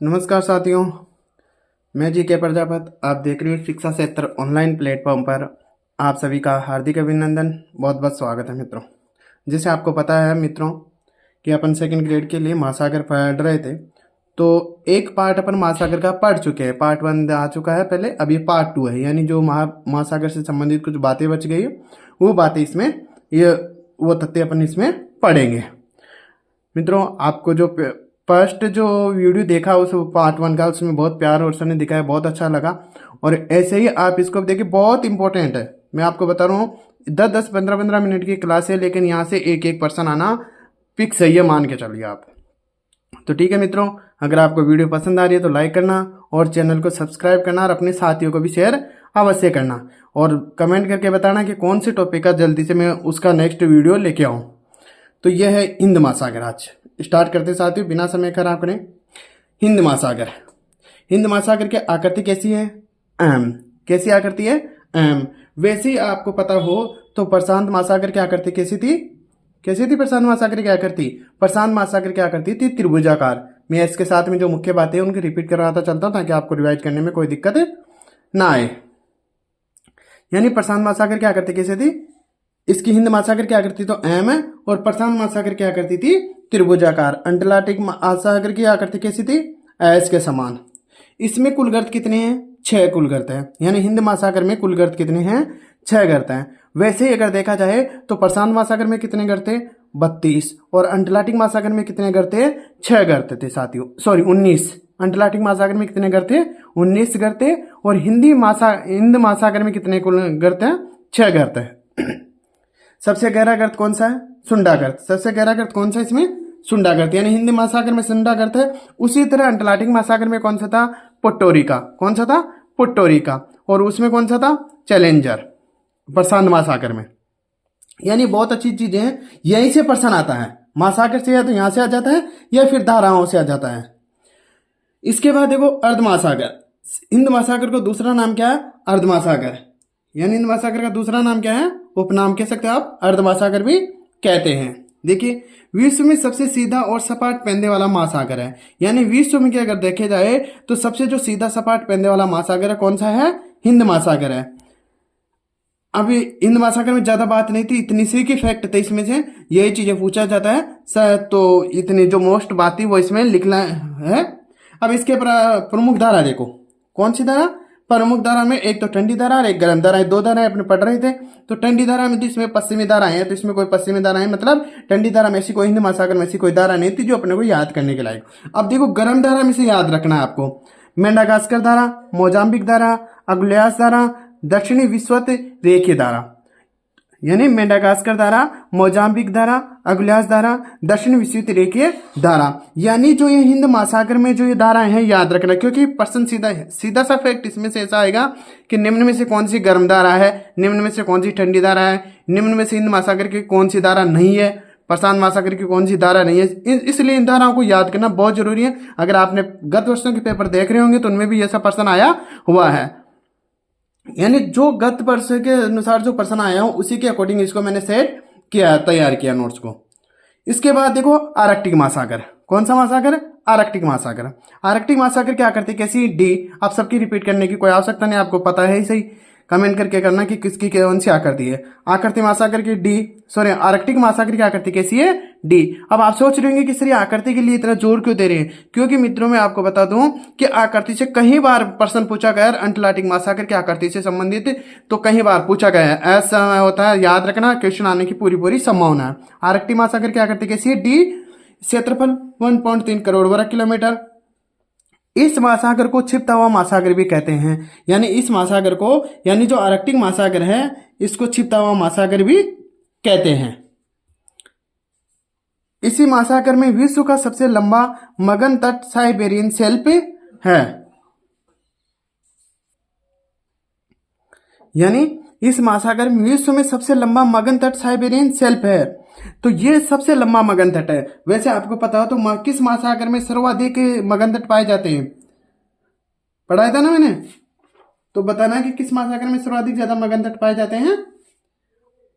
नमस्कार साथियों, मैं जी के प्रजापत। आप देख रहे हो शिक्षा क्षेत्र ऑनलाइन प्लेटफॉर्म पर आप सभी का हार्दिक अभिनंदन, बहुत बहुत स्वागत है मित्रों। जैसे आपको पता है मित्रों कि अपन सेकंड ग्रेड के लिए महासागर पढ़ रहे थे, तो एक पार्ट अपन महासागर का पढ़ चुके हैं। पार्ट 1 आ चुका है पहले, अब ये पार्ट 2 है, यानी जो महासागर से संबंधित कुछ बातें बच गई है वो बातें इसमें ये वो तथ्य अपन इसमें पढ़ेंगे। मित्रों, आपको जो फर्स्ट जो वीडियो देखा उस पार्ट 1 का, उसमें बहुत प्यार और ने दिखाया, बहुत अच्छा लगा। और ऐसे ही आप इसको देखिए, बहुत इंपॉर्टेंट है। मैं आपको बता रहा हूँ 10-10 15-15 मिनट की क्लास है, लेकिन यहाँ से एक एक पर्सन आना फिक्स है, ये मान के चलिए आप। तो ठीक है मित्रों, अगर आपको वीडियो पसंद आ रही है तो लाइक करना और चैनल को सब्सक्राइब करना और अपने साथियों को भी शेयर अवश्य करना, और कमेंट करके बताना कि कौन से टॉपिक का जल्दी से मैं उसका नेक्स्ट वीडियो लेके आऊँ। तो यह है हिंद महासागर। आज स्टार्ट करते साथियों, बिना समय खराब करें। हिंद महासागर, हिंद महासागर की आकृति कैसी है? कैसी आकृति है? वैसे ही आपको पता हो तो प्रशांत महासागर की आकृति कैसी थी? कैसी थी प्रशांत महासागर की आकृति? प्रशांत महासागर की आकृति थी त्रिभुजाकार। मैं इसके साथ में जो मुख्य बातें हैं उनकी रिपीट करवाता चलता हूं ताकि आपको रिवाइज करने में कोई दिक्कत ना आए। यानी प्रशांत महासागर की आकृति कैसी थी? इसकी हिंद महासागर की आकृति तो एम है, और प्रशांत महासागर की आकृति थी त्रिभुजाकार। अंटार्कटिक महासागर की आकृति कैसी थी? एस के समान। इसमें कुल गर्त कितने हैं? 6 कुल गर्त है। यानी हिंद महासागर में कुल गर्त कितने हैं? 6 गर्त हैं। वैसे ही अगर देखा जाए तो प्रशांत महासागर में कितने गर्त थे? 32। और अंटार्कटिक महासागर में कितने गर्त थे? 6 गर्त थे साथियों, सॉरी 19। अंटार्कटिक महासागर में कितने गर्त थे? 19 गर्त थे। और हिंद महासागर में कितने कुल गर्त हैं? 6 गर्त है। सबसे गहरा गर्त कौन सा है? सुंडा गर्त। सबसे गहरा गर्त कौन सा इसमें? सुंडा गर्त। यानी हिंद महासागर में सुंडा गर्त है। उसी तरह अंटार्कटिक महासागर में कौन सा था? पुर्टोरिका। कौन सा था? पुर्टोरिका। और उसमें कौन सा था? चैलेंजर। प्रशांत महासागर में। यानी बहुत अच्छी चीजें हैं। यहीं से प्रश्न आता है, महासागर से या तो यहां से आ जाता है या फिर धाराओं से आ जाता है। इसके बाद देखो अर्ध महासागर। हिंद महासागर को दूसरा नाम क्या है? अर्ध महासागर। यानी हिंद महासागर का दूसरा नाम क्या है? उपनाम कह सकते हैं आप, अर्ध महासागर भी कहते हैं। देखिए, विश्व में सबसे सीधा और सपाट पैंदे वाला महासागर है। यानी विश्व में अगर देखे जाए तो सबसे जो सीधा सपाट पैंदे वाला महासागर है कौन सा है? हिंद महासागर है। अभी हिंद महासागर में ज्यादा बात नहीं थी, इतनी सी की फैक्ट थे इसमें से, यही चीजें पूछा जाता है तो इतनी जो मोस्ट बात थी वो इसमें लिखना है। अब इसके प्रमुख धारा देखो, कौन सी धारा? प्रमुख धारा में एक तो ठंडी धारा और एक गर्म धारा है। 2 धाराएं अपने पढ़ रहे थे। तो ठंडी धारा में तो इसमें पश्चिमी धाराएं हैं, तो इसमें कोई पश्चिमी धारा है, मतलब ठंडी धारा में ऐसी कोई, हिंद महासागर में ऐसी कोई धारा नहीं थी जो अपने को याद करने के लायक। अब देखो गर्म धारा में से याद रखना है आपको, मेडागास्कर धारा, मोजाम्बिक धारा, अगुल्यास धारा, दक्षिणी विश्वत रेखीय धारा। यानी मेडागास्कर धारा, मोजाम्बिक धारा, अगुल्यास धारा, दक्षिण विश्वत रेखीय धारा। यानी जो ये हिंद महासागर में जो ये धाराएं हैं याद रखना, क्योंकि प्रश्न सीधा सा फैक्ट इसमें से ऐसा आएगा कि निम्न में से कौन सी गर्म धारा है, निम्न में से कौन सी ठंडी धारा है, निम्न में से हिंद महासागर की कौन सी धारा नहीं है, प्रशांत महासागर की कौन सी धारा नहीं है। इसलिए इन धाराओं को याद करना बहुत जरूरी है। अगर आपने गत वर्षों के पेपर देख रहे होंगे तो उनमें भी ऐसा प्रश्न आया हुआ है। यानी जो गत वर्ष के अनुसार जो प्रश्न आया हो उसी के अकॉर्डिंग इसको मैंने सेट किया, तैयार किया नोट्स को। इसके बाद देखो आर्कटिक महासागर। कौन सा महासागर? आर्कटिक महासागर। आर्कटिक महासागर की आकृति कैसी? डी। आप सबकी रिपीट करने की कोई आवश्यकता नहीं, आपको पता है ही सही। कमेंट करके करना कि किसकी कौन सी आकृति है। आकृति महासागर की डी, सॉरी आर्कटिक महासागर की आकृति कैसी है? डी। अब आप सोच रहे होंगे कि सर ये आकृति के लिए इतना जोर क्यों दे रहे हैं? क्योंकि मित्रों मैं आपको बता दूं कि आकृति से कई बार प्रश्न पूछा गया है। अंटार्कटिक महासागर की आकृति से संबंधित तो कई बार पूछा गया है। ऐसा होता है, याद रखना, क्वेश्चन आने की पूरी संभावना है। आर्कटिक महासागर की आकृति कैसी है? डी। क्षेत्रफल 1.3 करोड़ वर्ग किलोमीटर। इस महासागर को छिपता हुआ महासागर भी कहते हैं। यानी इस महासागर को, यानी जो आर्कटिक महासागर है, इसको छिपता हुआ महासागर भी कहते हैं। इसी महासागर में विश्व का सबसे लंबा मगन तट साइबेरियन शेल्फ है। यानी इस महासागर में विश्व में सबसे लंबा मगन तट साइबेरियन शेल्फ है। तो ये सबसे लंबा मगन तट है। वैसे आपको पता हो तो किस महासागर में सर्वाधिक मगन तट पाए जाते हैं? पढ़ाया था ना मैंने, तो बताना कि किस महासागर में सर्वाधिक ज्यादा मगन तट पाए जाते हैं?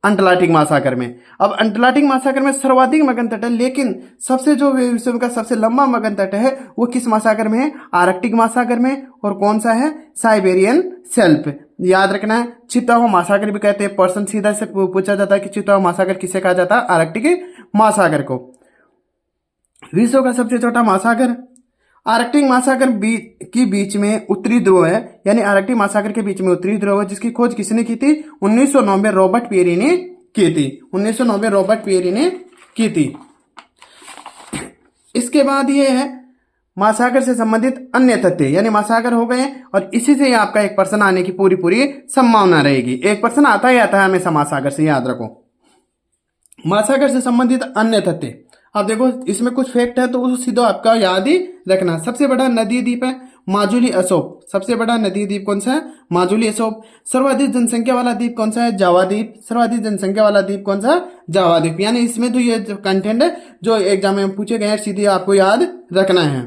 अंटार्कटिक महासागर में। अब अंटार्कटिक महासागर में सर्वाधिक मगन तट है, लेकिन सबसे जो विश्व का सबसे लंबा मगन तट है वो किस महासागर में है? आर्कटिक महासागर में। और कौन सा है? Siberian shelf. याद रखना है, छिपा हुआ महासागर भी कहते हैं। प्रश्न सीधा से पूछा जाता है कि छिपा हुआ महासागर किसे कहा जाता है? आर्कटिक महासागर को। विश्व का सबसे छोटा महासागर आर्कटिक महासागर की बीच में उत्तरी ध्रुव है, यानी आर्कटिक महासागर के बीच में उत्तरी ध्रुव है, जिसकी खोज किसने की थी? 1909 में रॉबर्ट पियरी ने की थी। 1909 में रॉबर्ट पियरी ने की थी। इसके बाद ये है महासागर से संबंधित अन्य तथ्य, यानी महासागर हो गए, और इसी से आपका एक प्रश्न आने की पूरी संभावना रहेगी। एक प्रश्न आता ही आता है हमेशा महासागर से, याद रखो। महासागर से संबंधित अन्य तथ्य, अब देखो इसमें कुछ फैक्ट है तो वो सीधा आपका याद ही रखना। सबसे बड़ा नदी द्वीप है माजुली असोप। सबसे बड़ा नदी द्वीप कौन सा है? माजुली असोप। सर्वाधिक जनसंख्या वाला द्वीप कौन सा है? जावा द्वीप। सर्वाधिक जनसंख्या वाला द्वीप कौन सा? जावा द्वीप। यानी इसमें तो ये कंटेंट है जो एग्जाम में पूछे गए हैं, सीधे आपको याद रखना है।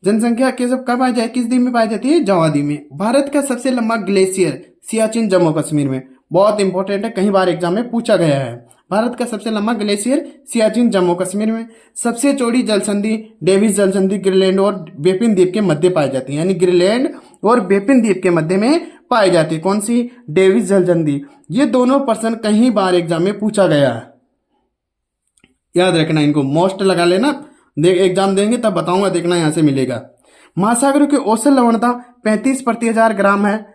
जनसंख्या कब पाई जाए, किस द्वीप में पाई जाती है? जावा द्वीप में। भारत का सबसे लंबा ग्लेशियर सियाचिन जम्मू कश्मीर में। बहुत इंपॉर्टेंट है, कई बार एग्जाम में पूछा गया है। भारत का सबसे लंबा ग्लेशियर सियाचिन जम्मू कश्मीर में। सबसे चौड़ी जलसंधि डेविस जलसंधि ग्रीनलैंड और बेपिन द्वीप के मध्य पाई जाती है, यानी ग्रीनलैंड और बेपिन द्वीप के मध्य में पाई जाती है। कौन सी? डेविस जलसंधि। ये दोनों प्रश्न कई बार एग्जाम में पूछा गया है, याद रखना इनको। मोस्ट लगा लेना, एग्जाम देंगे तब बताऊंगा, देखना यहां से मिलेगा। महासागरों की औसत लवणता 35 प्रति 1000 ग्राम है,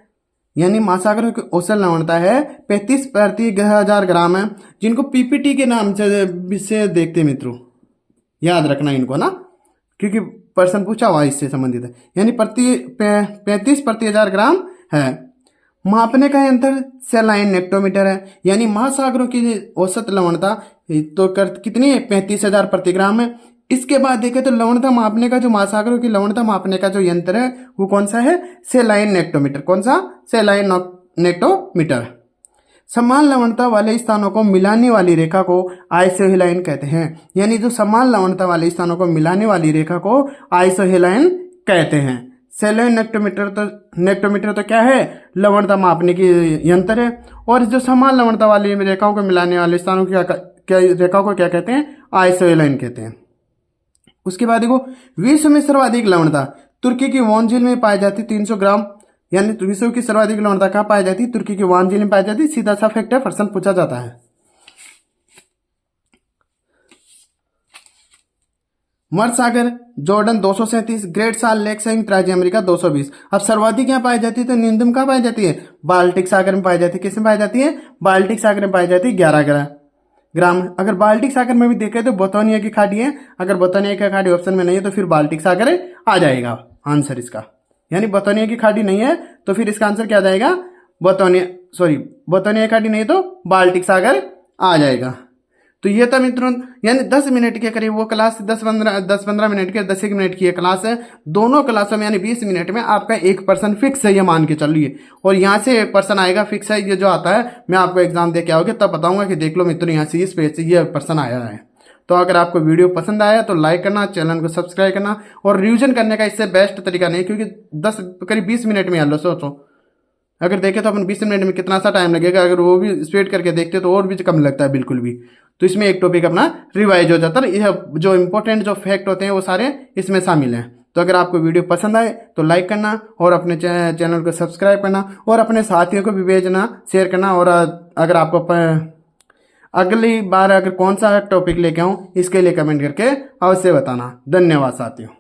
यानी महासागरों की औसत लवणता है 35 प्रति 1000 ग्राम है, जिनको पीपीटी के नाम से देखते मित्रों, याद रखना इनको ना, क्योंकि प्रश्न पूछा हुआ इससे संबंधित है। यानी 35 प्रति 1000 ग्राम है। मापने का यंत्र सैलाइन नेक्टोमीटर है, यानी महासागरों की औसत लवणता तो कितनी है? 35,000 प्रति ग्राम है। इसके बाद देखें तो लवणता मापने का जो महासागरों की लवणता मापने का जो यंत्र है वो कौन सा है? सैलाइन नेक्टोमीटर। कौन सा? सैलाइन नेक्टोमीटर। समान लवणता वाले स्थानों को मिलाने वाली रेखा को आइसोहेलाइन कहते हैं, यानी जो समान लवणता वाले स्थानों को मिलाने वाली रेखा को आइसोहेलाइन कहते हैं। सैलाइन नेक्टोमीटर तो क्या है? लवणता मापने की यंत्र है। और जो समान लवणता वाली रेखाओं को मिलाने वाले स्थानों की रेखा को क्या कहते हैं? आइसोहेलाइन कहते हैं। उसके बाद देखो विश्व में सर्वाधिक लवणता तुर्की की वॉन झील में पाई जाती 300 ग्राम, यानी विश्व की सर्वाधिक लवणता कहाँ पाई जाती? तुर्की की वॉन झील में पाई जाती। सीधा सा फैक्ट है, प्रश्न पूछा जाता है। मर्द सागर जॉर्डन 237, ग्रेट साल लेक संयुक्त राज्य अमेरिका 220। अब सर्वाधिक यहाँ पाई जाती है तो न्यूनतम कहाँ पाई जाती है? बाल्टिक सागर में पाई जाती है। किसमें पाई जाती है? बाल्टिक सागर में पाई जाती है 11 ग्राम। अगर बाल्टिक सागर में भी देखें तो बोतोनिया की खाड़ी है। अगर बोतोनिया की खाड़ी ऑप्शन में नहीं है तो फिर बाल्टिक सागर आ जाएगा आंसर इसका, यानी बोतोनिया की खाड़ी नहीं है तो फिर इसका आंसर क्या आ जाएगा? बोतोनिया की खाड़ी नहीं है तो बाल्टिक सागर आ जाएगा। तो ये था मित्रों, यानी 10 मिनट के करीब वो क्लास 10-15 मिनट के 10 मिनट की ये क्लास है। दोनों क्लासों में यानी 20 मिनट में आपका एक पर्सन फिक्स है, ये मान के चलिए। और यहाँ से पर्सन आएगा फिक्स है, ये जो आता है मैं आपको एग्जाम दे के आओगे तब बताऊंगा कि देख लो मित्रों यहाँ से इस पेज से ये पर्सन आया है। तो अगर आपको वीडियो पसंद आया तो लाइक करना, चैनल को सब्सक्राइब करना। और रिविजन करने का इससे बेस्ट तरीका नहीं, क्योंकि करीब 20 मिनट में सोचो अगर देखें तो अपन 20 मिनट में कितना सा टाइम लगेगा, अगर वो भी स्पीड करके देखते तो और भी कम लगता है बिल्कुल भी। तो इसमें एक टॉपिक अपना रिवाइज हो जाता है। यह जो इंपॉर्टेंट जो फैक्ट होते हैं वो सारे इसमें शामिल हैं। तो अगर आपको वीडियो पसंद आए तो लाइक करना और अपने चैनल को सब्सक्राइब करना और अपने साथियों को भी भेजना, शेयर करना। और अगर आपको अगली बार अगर कौन सा टॉपिक लेके आऊँ इसके लिए कमेंट करके अवश्य बताना। धन्यवाद साथियों।